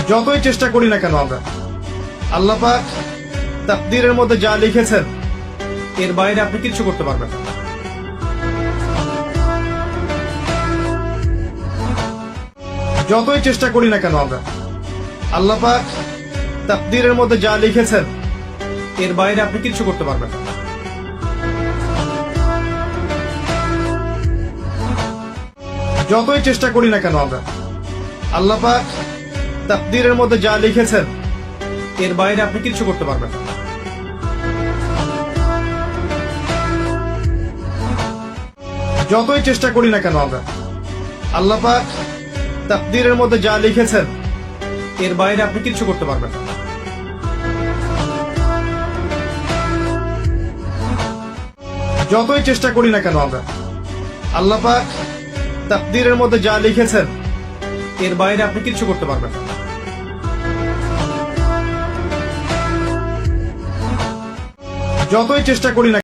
যতই চেষ্টা করি না কেন আমরা, আল্লাহ পাক তাকদীরের মধ্যে যা লিখেছেন এর বাইরে আপনি কিচ্ছু করতে পারবেন না। যতই চেষ্টা করি না কেন আমরা, আল্লাহ পাক তাকদীরের মধ্যে যা লিখেছেন এর বাইরে আপনি কিচ্ছু করতে পারবেন না। যতই চেষ্টা করি না কেন আমরা, আল্লাহ পাক তাকদীরের মধ্যে যা লিখেছেন এর বাইরে আপনি কিচ্ছু করতে পারবেন না। যতই চেষ্টা করি না কেন আমরা, আল্লাহ পাক তাকদীরের মধ্যে যা লিখেছেন এর বাইরে আপনি কিচ্ছু করতে পারবেন না। যতই চেষ্টা করি না কেন আমরা, আল্লাহ পাক তাকদীরের মধ্যে যা লিখেছেন এর বাইরে আপনি কিচ্ছু করতে পারবেন না। যতই চেষ্টা করি না